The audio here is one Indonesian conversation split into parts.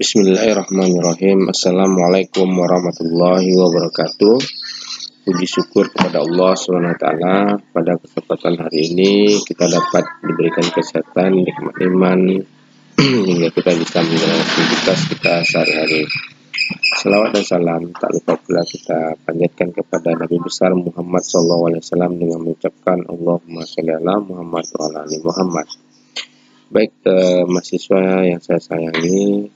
Bismillahirrahmanirrahim. Assalamualaikum warahmatullahi wabarakatuh. Puji syukur kepada Allah SWT. Pada kesempatan hari ini kita dapat diberikan kesehatan, nikmat iman hingga kita bisa menjalankan aktivitas kita sehari-hari. Salawat dan salam tak lupa pula kita panjatkan kepada Nabi besar Muhammad SAW dengan mengucapkan Allahumma sholli ala Muhammad wa ala ali Muhammad. Baik, mahasiswa yang saya sayangi,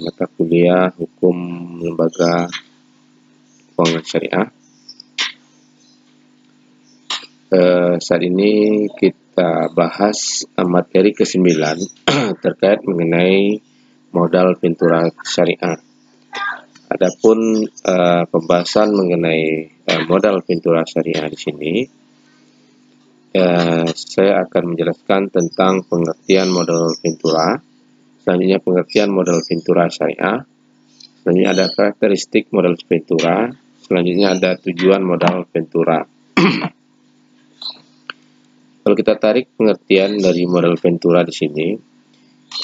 mata kuliah hukum lembaga keuangan syariah. Saat ini kita bahas materi ke-9 terkait mengenai modal pintura syariah. Adapun pembahasan mengenai modal pintura syariah di sini, saya akan menjelaskan tentang pengertian modal pintura. Selanjutnya pengertian modal pintura syariah. Selanjutnya ada karakteristik modal pintura. Selanjutnya ada tujuan modal pintura. Kalau kita tarik pengertian dari modal pintura di sini,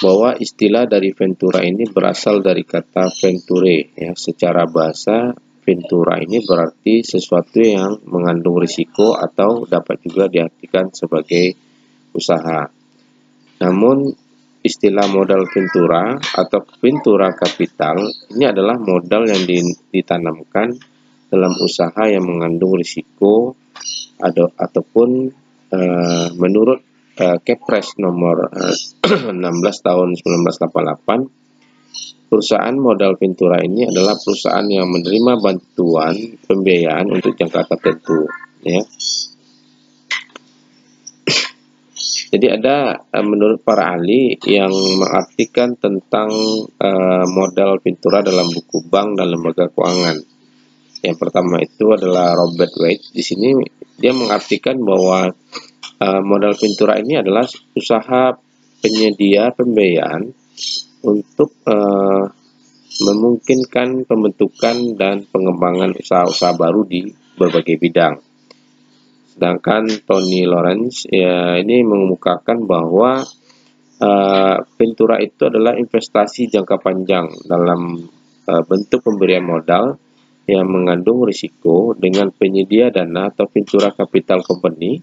bahwa istilah dari ventura ini berasal dari kata venture, ya. Secara bahasa, ventura ini berarti sesuatu yang mengandung risiko atau dapat juga diartikan sebagai usaha. Namun istilah modal pintura atau pintura kapital ini adalah modal yang ditanamkan dalam usaha yang mengandung risiko ataupun menurut Kepres nomor 16 tahun 1988, perusahaan modal pintura ini adalah perusahaan yang menerima bantuan pembiayaan untuk jangka tertentu, ya. Jadi ada menurut para ahli yang mengartikan tentang modal pintura dalam buku bank dan lembaga keuangan. Yang pertama itu adalah Robert White. Di sini dia mengartikan bahwa modal pintura ini adalah usaha penyedia pembiayaan untuk memungkinkan pembentukan dan pengembangan usaha-usaha baru di berbagai bidang. Sedangkan Tony Lawrence ini mengemukakan bahwa pintura itu adalah investasi jangka panjang dalam bentuk pemberian modal yang mengandung risiko dengan penyedia dana atau pintura capital company,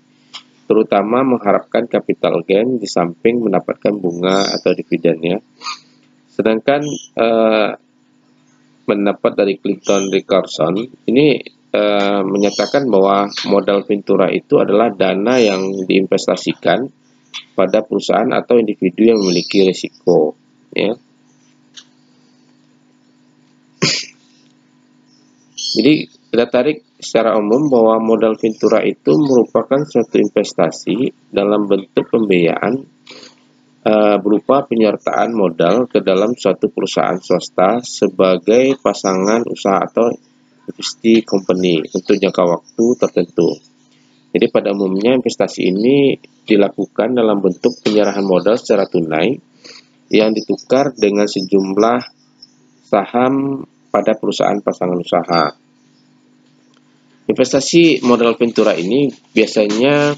terutama mengharapkan capital gain di samping mendapatkan bunga atau dividennya. Sedangkan pendapat dari Clinton Richardson ini menyatakan bahwa modal pintura itu adalah dana yang diinvestasikan pada perusahaan atau individu yang memiliki risiko, ya. Jadi kita tarik secara umum bahwa modal pintura itu merupakan suatu investasi dalam bentuk pembiayaan berupa penyertaan modal ke dalam suatu perusahaan swasta sebagai pasangan usaha atau investasi company untuk jangka waktu tertentu. Jadi pada umumnya investasi ini dilakukan dalam bentuk penyerahan modal secara tunai yang ditukar dengan sejumlah saham pada perusahaan pasangan usaha. Investasi modal pintura ini biasanya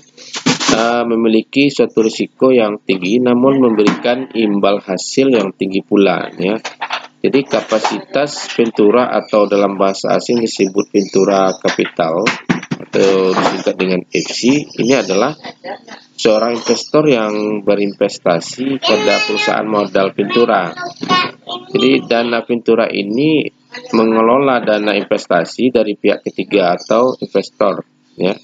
memiliki suatu risiko yang tinggi namun memberikan imbal hasil yang tinggi pula, ya. Jadi kapasitas pintura atau dalam bahasa asing disebut pintura kapital atau disingkat dengan FC, ini adalah seorang investor yang berinvestasi pada perusahaan modal pintura. Jadi dana pintura ini mengelola dana investasi dari pihak ketiga atau investor, ya.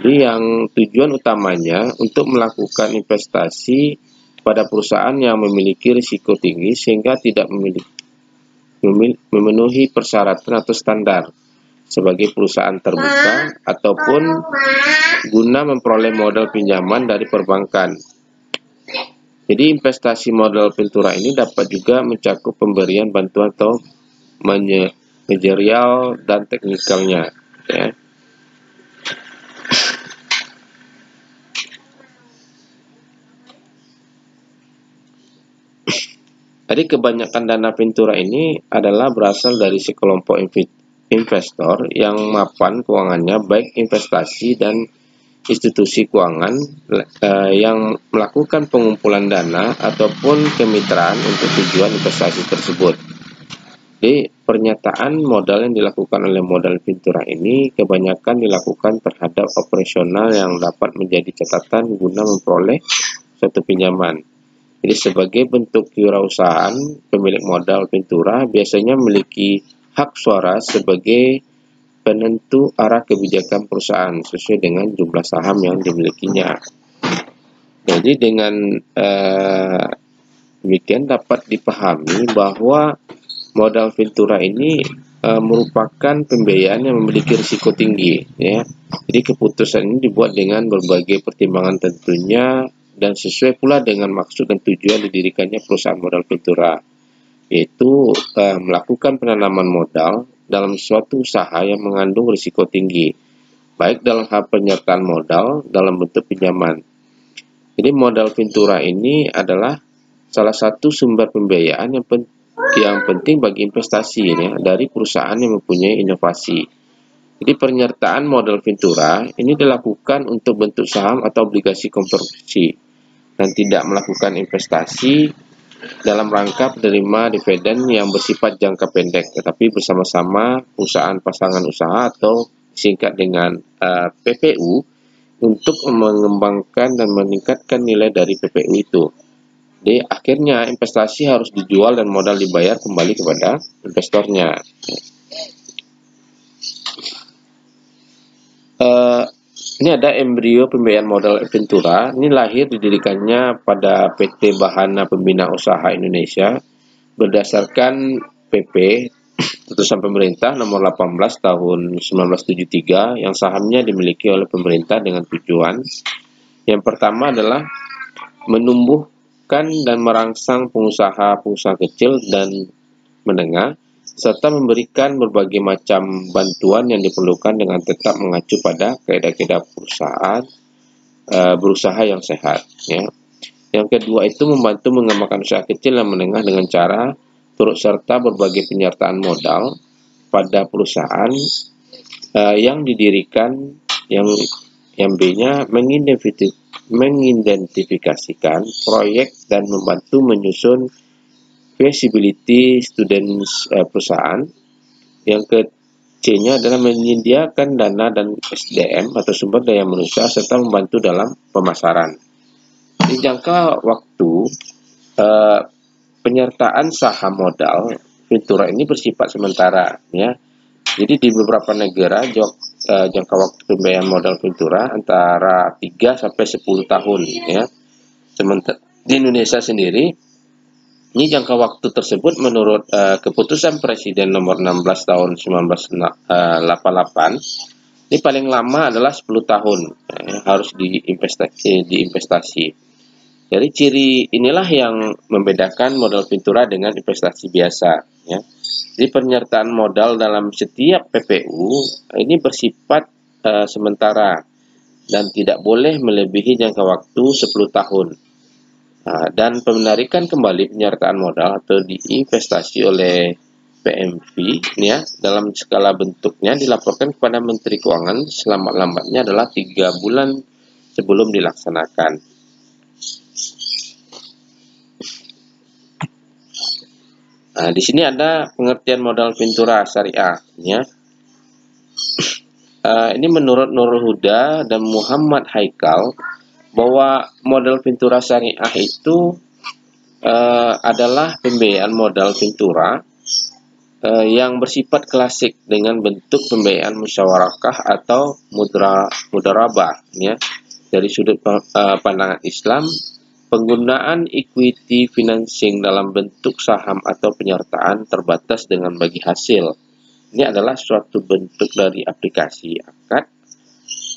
Jadi yang tujuan utamanya untuk melakukan investasi pada perusahaan yang memiliki risiko tinggi sehingga tidak memenuhi persyaratan atau standar sebagai perusahaan terbuka ataupun guna memperoleh modal pinjaman dari perbankan. Jadi investasi modal pintura ini dapat juga mencakup pemberian bantuan atau manajerial dan teknikalnya, ya. Jadi kebanyakan dana pintura ini adalah berasal dari sekelompok investor yang mapan keuangannya baik investasi dan institusi keuangan yang melakukan pengumpulan dana ataupun kemitraan untuk tujuan investasi tersebut. Jadi pernyataan modal yang dilakukan oleh modal Ventura ini kebanyakan dilakukan terhadap operasional yang dapat menjadi catatan guna memperoleh suatu pinjaman. Jadi sebagai bentuk kewirausahaan, pemilik modal Ventura biasanya memiliki hak suara sebagai penentu arah kebijakan perusahaan sesuai dengan jumlah saham yang dimilikinya. Jadi dengan demikian dapat dipahami bahwa modal Ventura ini merupakan pembiayaan yang memiliki risiko tinggi, ya. Jadi keputusan ini dibuat dengan berbagai pertimbangan tentunya dan sesuai pula dengan maksud dan tujuan didirikannya perusahaan modal Ventura, yaitu melakukan penanaman modal dalam suatu usaha yang mengandung risiko tinggi, baik dalam hal penyertaan modal dalam bentuk pinjaman. Jadi modal Ventura ini adalah salah satu sumber pembiayaan yang penting bagi investasi, ya, dari perusahaan yang mempunyai inovasi. Jadi penyertaan modal Ventura ini dilakukan untuk bentuk saham atau obligasi konversi dan tidak melakukan investasi dalam rangka penerima dividen yang bersifat jangka pendek, tetapi bersama-sama perusahaan pasangan usaha atau disingkat dengan PPU untuk mengembangkan dan meningkatkan nilai dari PPU itu. Jadi akhirnya investasi harus dijual dan modal dibayar kembali kepada investornya. Ini ada embrio pembiayaan modal Ventura. Ini lahir didirikannya pada PT Bahana Pembina Usaha Indonesia berdasarkan PP Putusan Pemerintah Nomor 18 Tahun 1973 yang sahamnya dimiliki oleh pemerintah dengan tujuan yang pertama adalah menumbuhkan dan merangsang pengusaha-pengusaha kecil dan menengah, serta memberikan berbagai macam bantuan yang diperlukan dengan tetap mengacu pada kaidah-kaidah perusahaan berusaha yang sehat. Ya. Yang kedua itu membantu mengembangkan usaha kecil dan menengah dengan cara turut serta berbagai penyertaan modal pada perusahaan yang didirikan, yang B-nya mengidentifikasikan proyek dan membantu menyusun feasibility students perusahaan. Yang ke C-nya adalah menyediakan dana dan SDM atau sumber daya manusia serta membantu dalam pemasaran. Di jangka waktu penyertaan saham modal Ventura ini bersifat sementara, ya. Jadi di beberapa negara jangka waktu pembiayaan modal Ventura antara 3 sampai 10 tahun, ya. Sementara di Indonesia sendiri ini jangka waktu tersebut menurut keputusan Presiden nomor 16 tahun 1988 ini paling lama adalah 10 tahun, harus diinvestasi. Jadi ciri inilah yang membedakan modal Ventura dengan investasi biasa, ya. Jadi penyertaan modal dalam setiap PPU ini bersifat sementara dan tidak boleh melebihi jangka waktu 10 tahun. Dan penarikan kembali penyertaan modal atau diinvestasi oleh PMV, ya, dalam skala bentuknya dilaporkan kepada Menteri Keuangan selambat-lambatnya adalah 3 bulan sebelum dilaksanakan. Di sini ada pengertian modal Ventura syariah, ya. Ini menurut Nurul Huda dan Muhammad Haikal bahwa modal Ventura syariah itu adalah pembiayaan modal Ventura yang bersifat klasik dengan bentuk pembiayaan musyawarakah atau mudharabah, ya. Dari sudut pandangan Islam, penggunaan equity financing dalam bentuk saham atau penyertaan terbatas dengan bagi hasil. Ini adalah suatu bentuk dari aplikasi akad,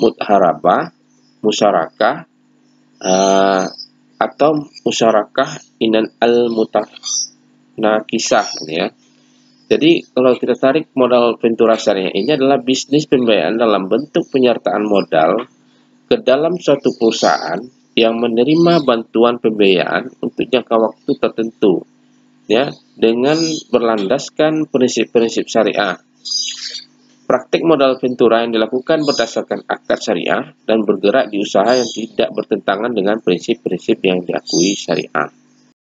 mudharabah, musyarakah, atau musyarakah inan al-mutanakisah, ya. Jadi kalau kita tarik modal Ventura syariah ini adalah bisnis pembiayaan dalam bentuk penyertaan modal ke dalam suatu perusahaan yang menerima bantuan pembiayaan untuk jangka waktu tertentu, ya, dengan berlandaskan prinsip-prinsip syariah. Praktik modal ventura yang dilakukan berdasarkan akad syariah dan bergerak di usaha yang tidak bertentangan dengan prinsip-prinsip yang diakui syariah.